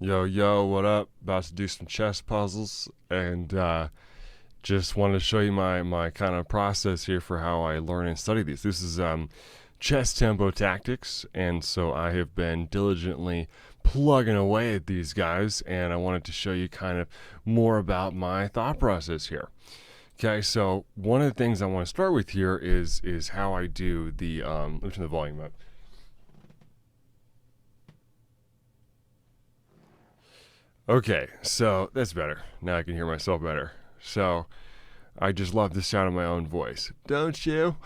Yo, yo, what up? About to do some chess puzzles and just wanted to show you my kind of process here for how I learn and study these. This is chess tempo tactics, and so I have been diligently plugging away at these guys, and I wanted to show you kind of more about my thought process here. Okay, so one of the things I want to start with here is how I do the let me turn the volume up. Okay, so that's better. Now I can hear myself better. So I just love the sound of my own voice. Don't you?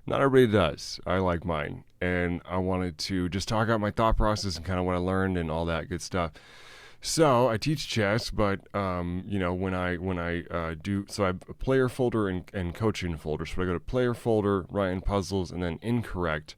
Not everybody does. I like mine. And I wanted to just talk about my thought process and kind of what I learned and all that good stuff. So I teach chess, but when I do, so I have a player folder and coaching folder. So I go to player folder, write in puzzles, and then incorrect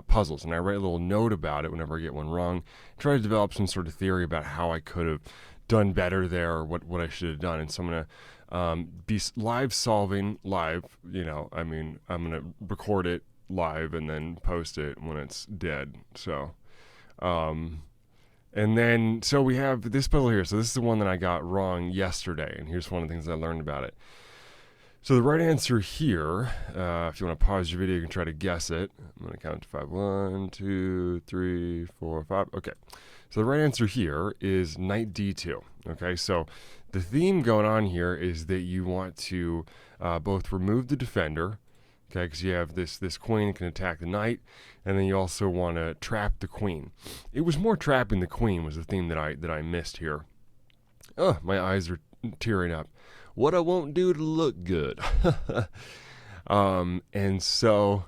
puzzles, and I write a little note about it whenever I get one wrong. Try to develop some sort of theory about how I could have done better there, or what I should have done. And so I'm gonna be live solving live. I'm gonna record it live and then post it when it's dead. So. And then, so we have this puzzle here. So this is the one that I got wrong yesterday, and here's one of the things I learned about it. So the right answer here, if you want to pause your video, you can try to guess it. I'm going to count to five. 1, 2, 3, 4, 5. Okay. So the right answer here is knight d2. Okay. So the theme going on here is that you want to both remove the defender, okay, because you have this queen that can attack the knight, and then you also want to trap the queen. It was more trapping the queen was the theme that I missed here. Oh, my eyes are tearing up. What I won't do to look good. And so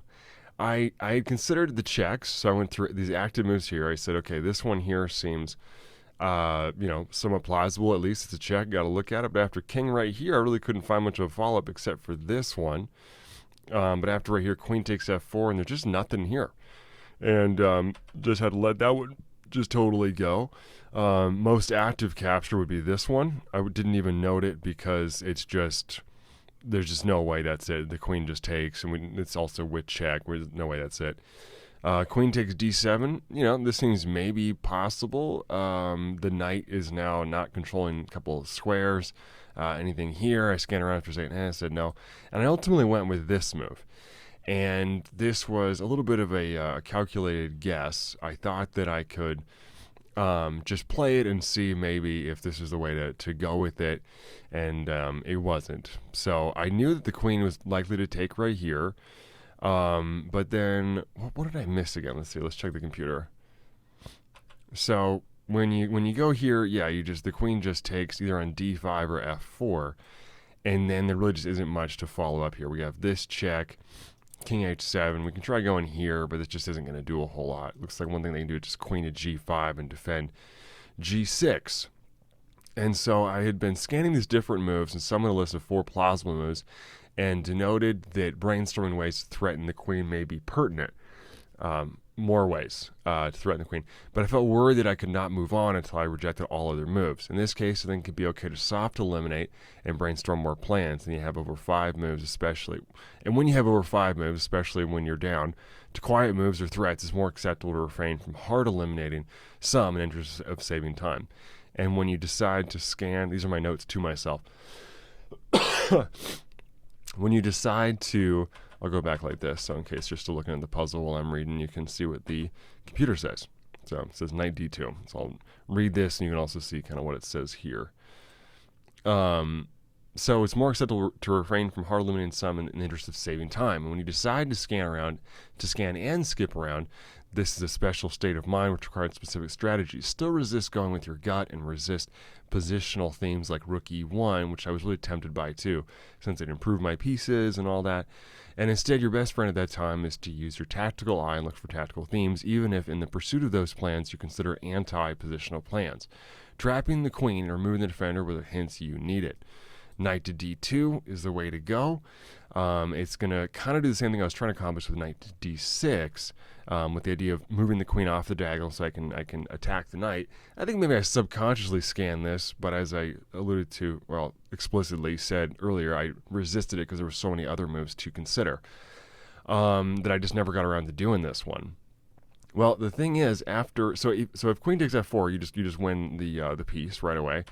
I had considered the checks. So I went through these active moves here. I said, okay, this one here seems, somewhat plausible. At least it's a check. Got to look at it. But after king right here, I really couldn't find much of a follow up except for this one. But after right here, queen takes f4, and there's just nothing here. And just had to let that one just totally go. Most active capture would be this one. I didn't even note it because it's just, there's just no way that's it. The queen just takes, and it's also with check. There's no way that's it. Queen takes d7. This seems maybe possible. The knight is now not controlling a couple of squares. Anything here? I scanned around for a second. I said no. And I ultimately went with this move. And this was a little bit of a calculated guess. I thought that I could just play it and see maybe if this is the way to go with it. And it wasn't. So I knew that the queen was likely to take right here. But then, what did I miss again? Let's see. Let's check the computer. So when you go here, yeah, the queen just takes either on d5 or f4. And then there really just isn't much to follow up here. We have this check. King h7. We can try going here, but this just isn't going to do a whole lot. Looks like one thing they can do is just queen to g5 and defend g6. And so I had been scanning these different moves and summoned a list of 4 plausible moves and denoted that brainstorming ways to threaten the queen may be pertinent. More ways to threaten the queen. But I felt worried that I could not move on until I rejected all other moves. In this case, I think it could be okay to soft eliminate and brainstorm more plans. And you have over 5 moves, especially. And when you have over 5 moves, especially when you're down, to quiet moves or threats, it's more acceptable to refrain from hard eliminating some in interest of saving time. And when you decide to scan, these are my notes to myself. When you decide to, I'll go back like this, so in case you're still looking at the puzzle while I'm reading, you can see what the computer says. So it says knight d2. So I'll read this, and you can also see kind of what it says here. So it's more acceptable to refrain from hard eliminating some in the interest of saving time. And when you decide to scan and skip around, this is a special state of mind which requires specific strategies. Still resist going with your gut and resist positional themes like rook e1, which I was really tempted by too, since it improved my pieces and all that. And instead, your best friend at that time is to use your tactical eye and look for tactical themes, even if in the pursuit of those plans you consider anti-positional plans. Trapping the queen and removing the defender were the hints you needed. Knight to d2 is the way to go. It's going to kind of do the same thing I was trying to accomplish with knight to d6, with the idea of moving the queen off the diagonal so I can attack the knight. I think maybe I subconsciously scanned this, but as I alluded to, well, explicitly said earlier, I resisted it because there were so many other moves to consider that I just never got around to doing this one. Well, the thing is, after so if queen takes f4, you just win the piece right away.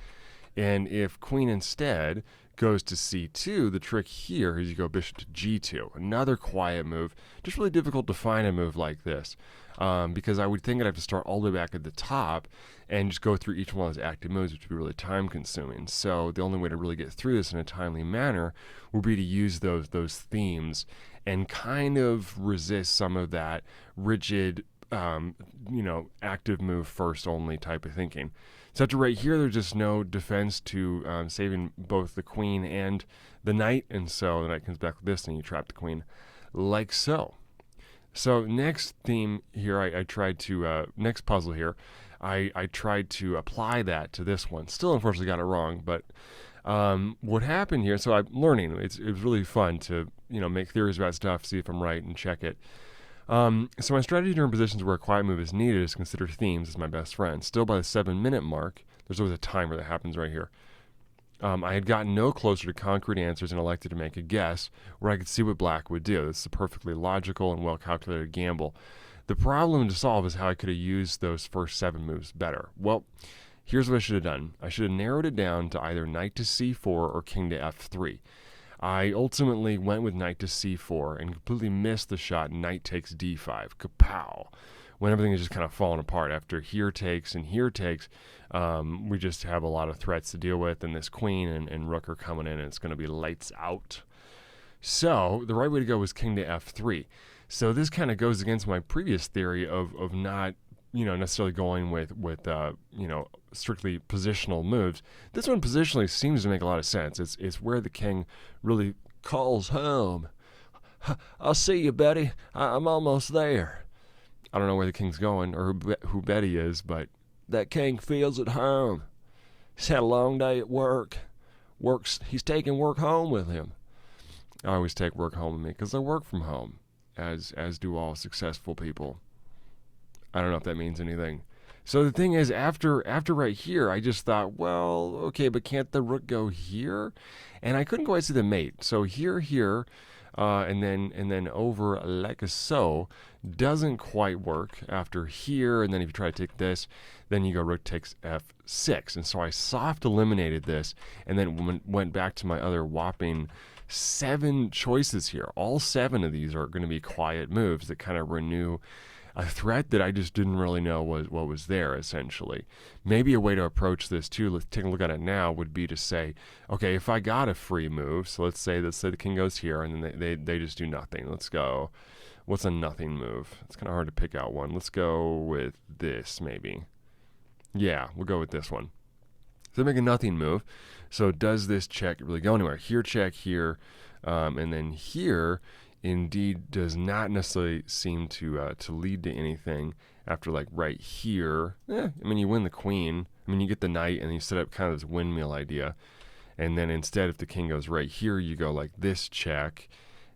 And if queen instead goes to c2, the trick here is you go bishop to g2. Another quiet move. Just really difficult to find a move like this. Because I would think I'd have to start all the way back at the top and just go through each one of those active moves, which would be really time consuming. So the only way to really get through this in a timely manner would be to use those themes and kind of resist some of that rigid, active move first only type of thinking. So after right here, there's just no defense to saving both the queen and the knight, and so the knight comes back with this, and you trap the queen like so. So next theme here, I tried to, next puzzle here, I tried to apply that to this one. Still, unfortunately, got it wrong, but what happened here, so I'm learning. It was really fun to, make theories about stuff, see if I'm right, and check it. So my strategy during positions where a quiet move is needed is consider themes as my best friend. Still by the 7-minute mark, there's always a timer that happens right here. I had gotten no closer to concrete answers and elected to make a guess where I could see what black would do. This is a perfectly logical and well-calculated gamble. The problem to solve is how I could have used those first 7 moves better. Well, here's what I should have done. I should have narrowed it down to either knight to c4 or king to f3. I ultimately went with knight to c4 and completely missed the shot knight takes d5. Kapow! When everything is just kind of falling apart after here takes and here takes, we just have a lot of threats to deal with, and this queen and rook are coming in, and it's going to be lights out. So the right way to go was king to f3. So this kind of goes against my previous theory of not necessarily going with strictly positional moves. This one positionally seems to make a lot of sense. It's where the king really calls home. I'll see you, Betty. I'm almost there. I don't know where the king's going or who Betty is, but that king feels at home. He's had a long day at work. He's taking work home with him. I always take work home with me because I work from home, as do all successful people. I don't know if that means anything. So the thing is, after right here, I just thought, well, okay, but can't the rook go here? And I couldn't quite see the mate. So here, and then over like so, doesn't quite work. After here, and then if you try to take this, then you go rook takes f6. And so I soft eliminated this, and then went back to my other whopping 7 choices here. All 7 of these are going to be quiet moves that kind of renew a threat that I just didn't really know what was there, essentially. Maybe a way to approach this too, let's take a look at it now, would be to say, okay, if I got a free move, so let's say the king goes here, and then they just do nothing. Let's go, what's a nothing move? It's kind of hard to pick out one. Let's go with this, maybe. Yeah, we'll go with this one. So they make a nothing move. So does this check really go anywhere? Here check, here, and then here indeed does not necessarily seem to lead to anything after like right here. I mean, you win the queen. I mean, you get the knight and you set up kind of this windmill idea. And then instead, if the king goes right here, you go like this check.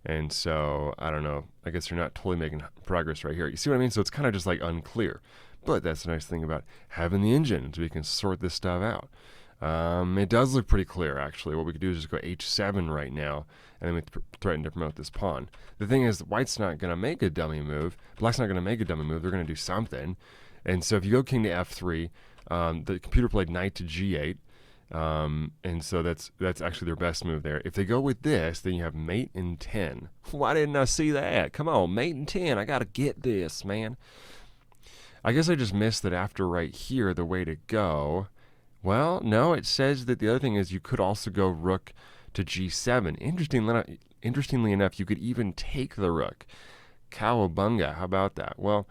And so, I don't know. I guess you're not totally making progress right here. You see what I mean? So it's kind of just like unclear. But that's the nice thing about having the engine, so we can sort this stuff out. It does look pretty clear, actually. What we could do is just go h7 right now, and then we threaten to promote this pawn. The thing is, white's not going to make a dummy move. Black's not going to make a dummy move. They're going to do something. And so if you go king to f3, the computer played knight to g8, and so that's actually their best move there. If they go with this, then you have mate in 10. Why didn't I see that? Come on, mate in 10. I got to get this, man. I guess I just missed that after right here, the way to go. Well, no, it says that the other thing is you could also go rook to g7. Interestingly enough, you could even take the rook. Cowabunga, how about that? Well,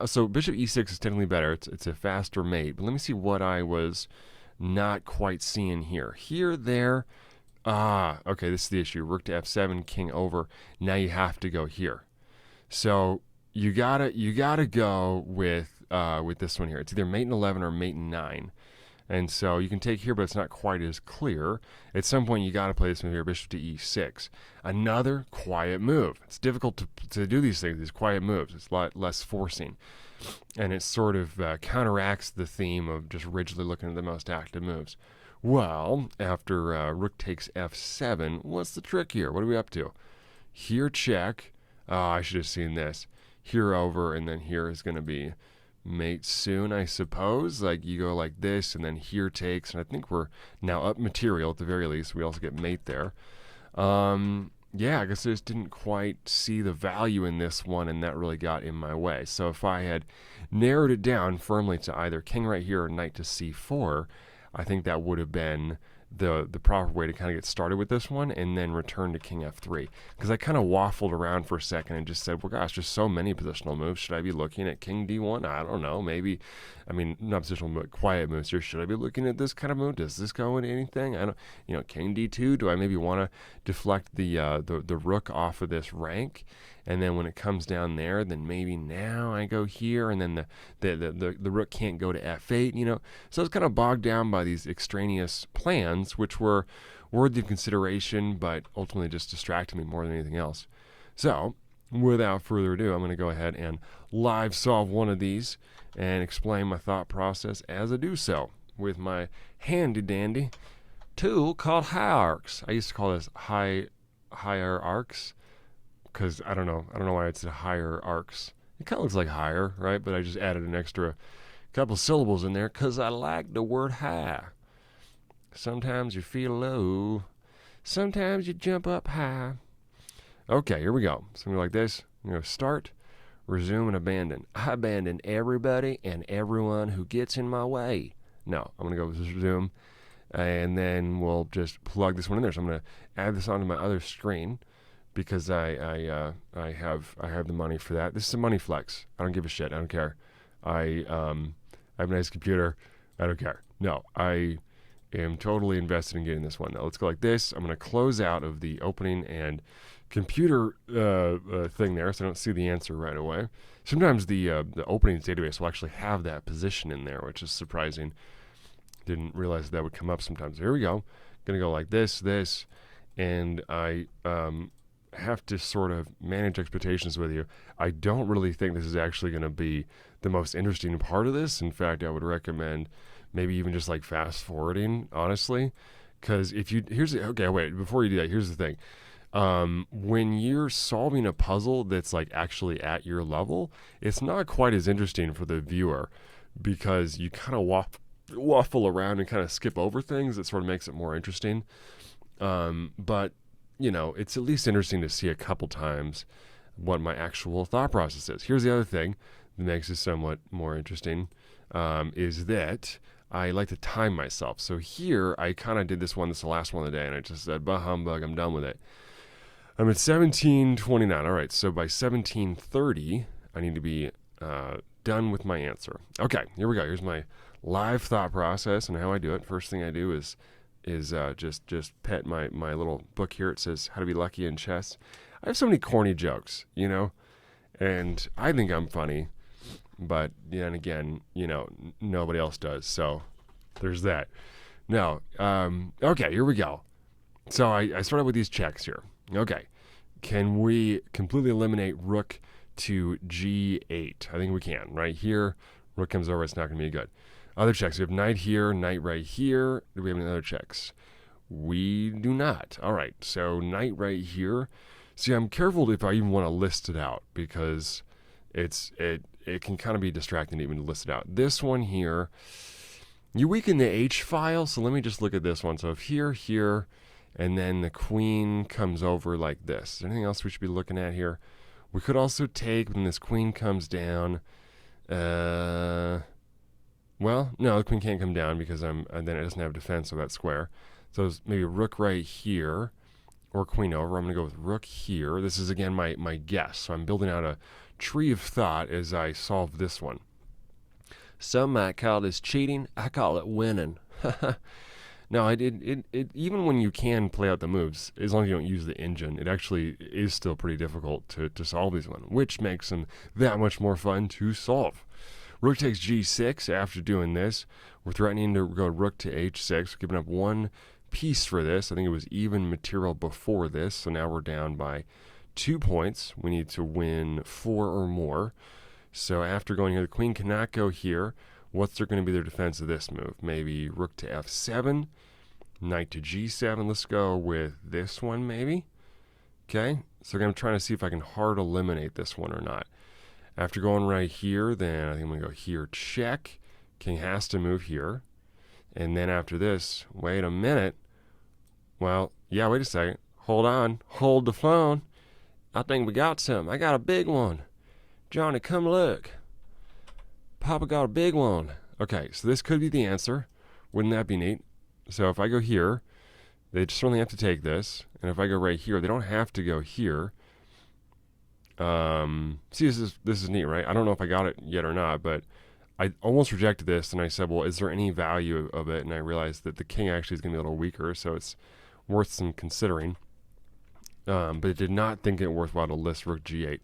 so bishop e6 is technically better. It's a faster mate, but let me see what I was not quite seeing here. Here, there. Okay, this is the issue. Rook to f7, king over. Now you have to go here. So you gotta go with this one here. It's either mate in 11 or mate in 9. And so you can take here, but it's not quite as clear. At some point, you got to play this move here, bishop to e6. Another quiet move. It's difficult to do these things, these quiet moves. It's a lot less forcing. And it sort of counteracts the theme of just rigidly looking at the most active moves. Well, after rook takes f7, what's the trick here? What are we up to? Here, check. I should have seen this. here over, and then here is going to be mate soon, I suppose. Like you go like this, and then here takes, and I think we're now up material at the very least. We also get mate there. Yeah, I guess I just didn't quite see the value in this one, and that really got in my way. So if I had narrowed it down firmly to either king right here or knight to c4, I think that would have been the proper way to kind of get started with this one, and then return to king f3. Because I kind of waffled around for a second and just said, well, gosh, there's so many positional moves. Should I be looking at king d1? I don't know. Maybe, I mean, not positional, but quiet moves here. Should I be looking at this kind of move? Does this go into anything? I don't, king d2. Do I maybe want to deflect the rook off of this rank? And then when it comes down there, then maybe now I go here, and then the rook can't go to f8, So I was kind of bogged down by these extraneous plans, which were worthy of consideration, but ultimately just distracted me more than anything else. So without further ado, I'm going to go ahead and live solve one of these and explain my thought process as I do so with my handy dandy tool called hierarchs. I used to call this hierarchs, because I don't know why it's hierarchs. It kind of looks like higher, right? But I just added an extra couple syllables in there because I like the word high. Sometimes you feel low. Sometimes you jump up high. Okay, here we go. Something like this. I'm going to start, resume, and abandon. I abandon everybody and everyone who gets in my way. No, I'm going to go with resume, and then we'll just plug this one in there. So I'm going to add this onto my other screen, because I have the money for that. This is a money flex. I don't give a shit. I don't care. I have a nice computer. I don't care. No, I am totally invested in getting this one. Now let's go like this. I'm going to close out of the opening and computer thing there, so I don't see the answer right away. Sometimes the openings database will actually have that position in there, which is surprising. Didn't realize that would come up sometimes. Here we go. Going to go like this, and I have to sort of manage expectations with you. I don't really think this is actually going to be the most interesting part of this. In fact, I would recommend maybe even just like fast forwarding, honestly, because before you do that, here's the thing. When you're solving a puzzle that's like actually at your level, it's not quite as interesting for the viewer, because you kind of waffle around and kind of skip over things. That sort of makes it more interesting. But it's at least interesting to see a couple times what my actual thought process is. Here's the other thing that makes it somewhat more interesting, is that I like to time myself. So here, I kind of did this is the last one of the day, and I just said, bah humbug, I'm done with it. I'm at 17:29. All right, so by 17:30, I need to be done with my answer. Okay, here we go. Here's my live thought process and how I do it. First thing I do is just pet my little book here. It says How to Be Lucky in Chess. I have so many corny jokes, and I think I'm funny, but then again, nobody else does. So there's that. Now, okay, here we go. So I started with these checks here. Okay, can we completely eliminate rook to g8? I think we can. Right here, rook comes over. It's not going to be good. Other checks. We have knight here, knight right here. Do we have any other checks? We do not. All right, so knight right here. See, I'm careful if I even want to list it out, because it can kind of be distracting even to list it out. This one here, you weaken the H file, so let me just look at this one. So if here, and then the queen comes over like this. Is there anything else we should be looking at here? We could also take, when this queen comes down, well, no, the queen can't come down because then it doesn't have defense of that square. So maybe rook right here, or queen over. I'm going to go with rook here. This is, again, my guess. So I'm building out a tree of thought as I solve this one. Some might call this cheating. I call it winning. No, even when you can play out the moves, as long as you don't use the engine, it actually is still pretty difficult to solve these ones, which makes them that much more fun to solve. Rook takes g6. After doing this, we're threatening to go rook to h6, giving up one piece for this. I think it was even material before this, so now we're down by 2 points. We need to win 4 or more. So after going here, the queen cannot go here. What's going to be their defense of this move? Maybe rook to f7, knight to g7. Let's go with this one, maybe. Okay, so I'm trying to see if I can hard eliminate this one or not. After going right here, then I think I'm going to go here, check. King has to move here. And then after this, wait a minute. Well, yeah, wait a second. Hold on. Hold the phone. I think we got some. I got a big one. Johnny, come look. Papa got a big one. Okay, so this could be the answer. Wouldn't that be neat? So if I go here, they certainly have to take this. And if I go right here, they don't have to go here. See, this is neat, right? I don't know if I got it yet or not, but I almost rejected this, and I said, well, is there any value of it? And I realized that the king actually is going to be a little weaker, so it's worth some considering. But it did not think it worthwhile to list rook g8.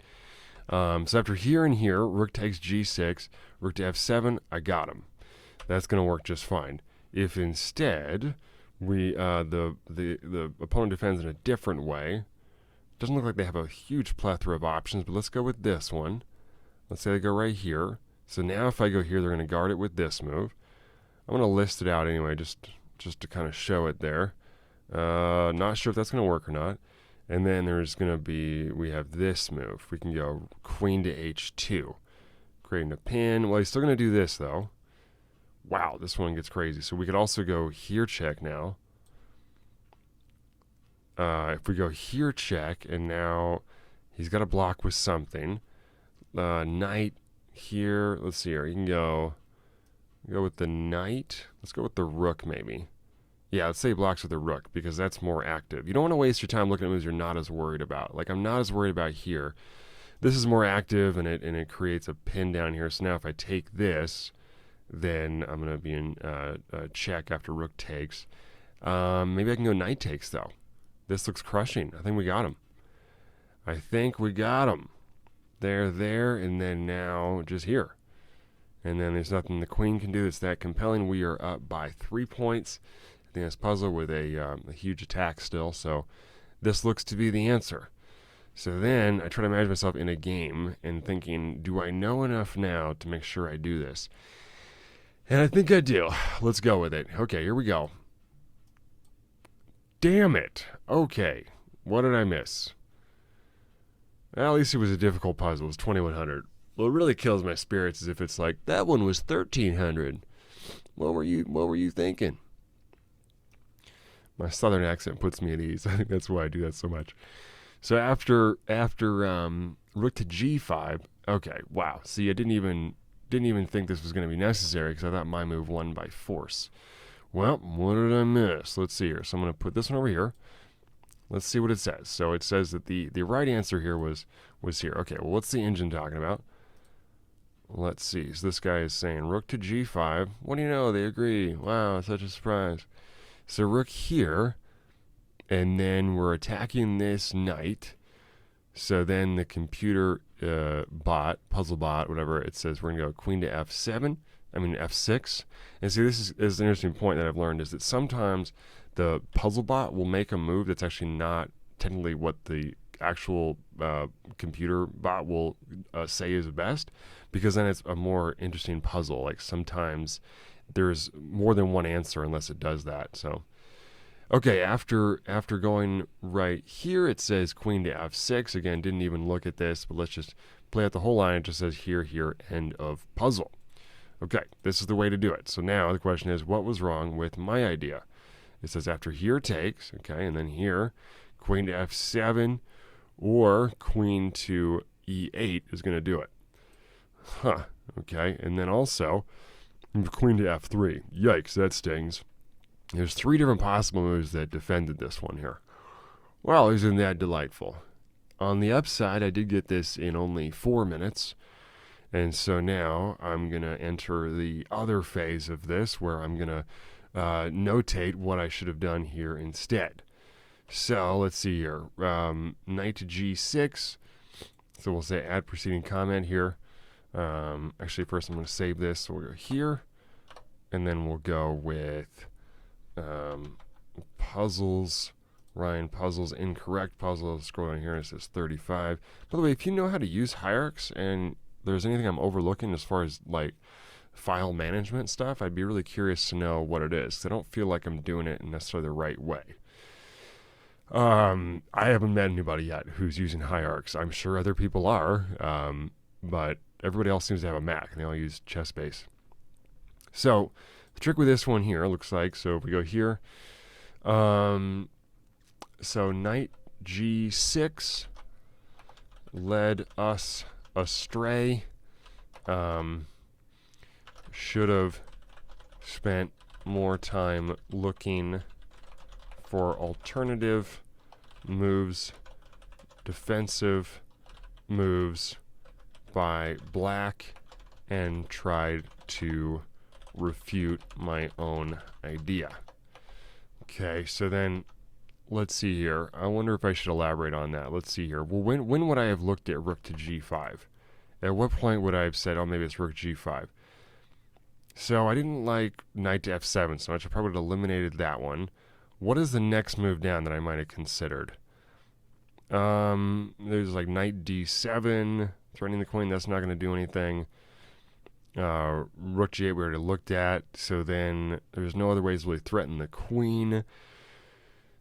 So after here and here, rook takes g6, rook to f7, I got him. That's going to work just fine. If instead we the opponent defends in a different way, doesn't look like they have a huge plethora of options, but let's go with this one. Let's say they go right here. So now if I go here, they're going to guard it with this move. I'm going to list it out anyway, just to kind of show it there. Not sure if that's going to work or not. And then there's going to be, we have this move. We can go queen to h2, creating a pin. Well, he's still going to do this, though. Wow, this one gets crazy. So we could also go here check now. If we go here check, and now he's got to block with something. Knight here. Let's see here. You can go with the knight. Let's go with the rook maybe. Yeah, let's say he blocks with the rook because that's more active. You don't want to waste your time looking at moves you're not as worried about. Like I'm not as worried about here. This is more active, and it creates a pin down here. So now if I take this, then I'm going to be in check after rook takes. Maybe I can go knight takes though. This looks crushing. I think we got him. There, and then now just here. And then there's nothing the queen can do that's that compelling. We are up by 3 points. I think this puzzle with a huge attack still. So this looks to be the answer. So then I try to imagine myself in a game and thinking, do I know enough now to make sure I do this? And I think I do. Let's go with it. Okay, here we go. Damn it. Okay, what did I miss? Well, at least it was a difficult puzzle. It was 2100. What really kills my spirits is if it's like, that one was 1300. What were you thinking? My southern accent puts me at ease. I think that's why I do that so much. So after rook to g5, okay, wow. See, I didn't even think this was going to be necessary because I thought my move won by force. Well, what did I miss? Let's see here. So I'm going to put this one over here. Let's see what it says. So it says that the right answer here was here. Okay, well, what's the engine talking about? Let's see. So this guy is saying rook to g5. What do you know? They agree. Wow, such a surprise. So rook here, and then we're attacking this knight. So then the computer puzzle bot, whatever, it says we're going to go queen to f6. And see, this is an interesting point that I've learned, is that sometimes the puzzle bot will make a move that's actually not technically what the actual computer bot will say is best, because then it's a more interesting puzzle. Like sometimes there's more than one answer unless it does that. So okay, after going right here, it says queen to f6. Again, didn't even look at this, but let's just play out the whole line. It just says here, end of puzzle. Okay, this is the way to do it. So now the question is, what was wrong with my idea? It says after here takes, okay, and then here, queen to f7 or queen to e8 is going to do it. Huh, okay, and then also queen to f3. Yikes, that stings. There's 3 different possible moves that defended this one here. Well, isn't that delightful? On the upside, I did get this in only 4 minutes. And so now I'm going to enter the other phase of this where I'm going to notate what I should have done here instead. So let's see here. Knight to g6. So we'll say add preceding comment here. Actually, first I'm going to save this. So we'll go here. And then we'll go with puzzles. Ryan Puzzles, incorrect puzzle. Scroll down here and it says 35. By the way, if you know how to use hierarchs and there's anything I'm overlooking as far as like file management stuff, I'd be really curious to know what it is. 'Cause I don't feel like I'm doing it in necessarily the right way. I haven't met anybody yet who's using hierarchs. I'm sure other people are. but everybody else seems to have a Mac, and they all use ChessBase. So the trick with this one here looks like, so if we go here, so knight g6 led us astray. Should have spent more time looking for alternative moves, defensive moves by black, and tried to refute my own idea. Okay, so then let's see here. I wonder if I should elaborate on that. Let's see here. Well, when would I have looked at rook to g5? At what point would I have said, oh, maybe it's rook g5? So I didn't like knight to f7 so much. I probably would have eliminated that one. What is the next move down that I might have considered? There's like knight d7, threatening the queen. That's not going to do anything. Rook g8 we already looked at. So then there's no other ways to really threaten the queen.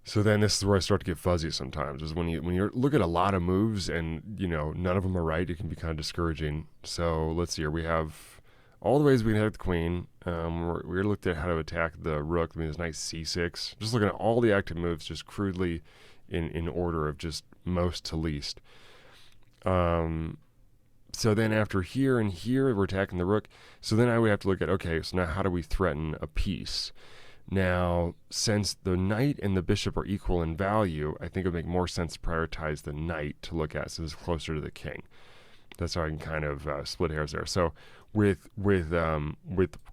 So then this is where I start to get fuzzy sometimes, is when you look at a lot of moves and, none of them are right, it can be kind of discouraging. So let's see here. We have all the ways we can attack the queen. We looked at how to attack the rook. I mean, there's knight c6. Just looking at all the active moves just crudely in order of just most to least. So then after here and here, we're attacking the rook. So then I would have to look at, okay, so now how do we threaten a piece? Now, since the knight and the bishop are equal in value, I think it would make more sense to prioritize the knight to look at, so it's closer to the king. That's how I can kind of split hairs there. So with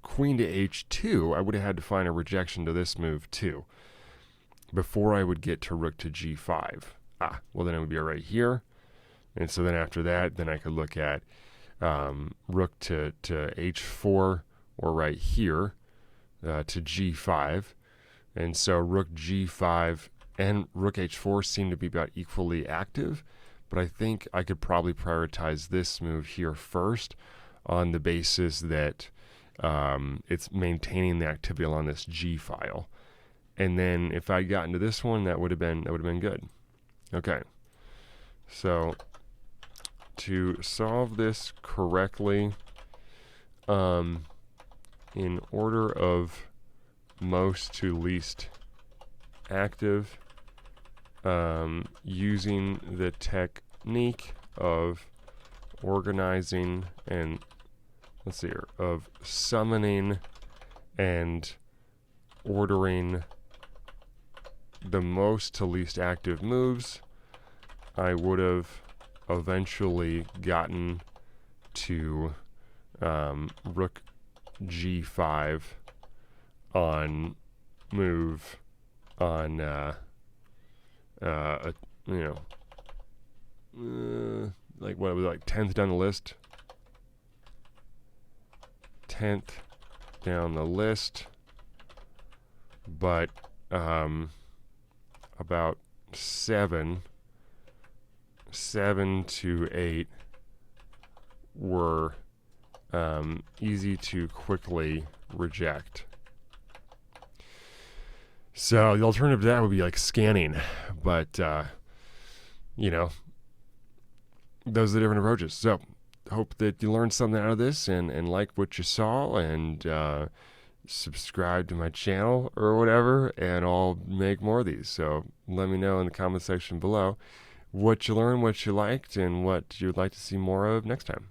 queen to h2, I would have had to find a rejection to this move too, before I would get to rook to g5. Well then it would be right here, and so then after that, then I could look at rook to h4, or right here. To g5, and so rook g5 and rook h4 seem to be about equally active, but I think I could probably prioritize this move here first on the basis that it's maintaining the activity along this g file, and then if I'd gotten to this one, that would have been good. Okay, so to solve this correctly, in order of most to least active, using the technique of organizing and, let's see here, of summoning and ordering the most to least active moves, I would have eventually gotten to rook g5 on move on like what it was, like 10th down the list, 10th down the list, but about 7 to 8 were easy to quickly reject. So the alternative to that would be like scanning, but those are the different approaches. So hope that you learned something out of this and like what you saw, and subscribe to my channel or whatever, and I'll make more of these. So let me know in the comment section below what you learned, what you liked, and what you'd like to see more of next time.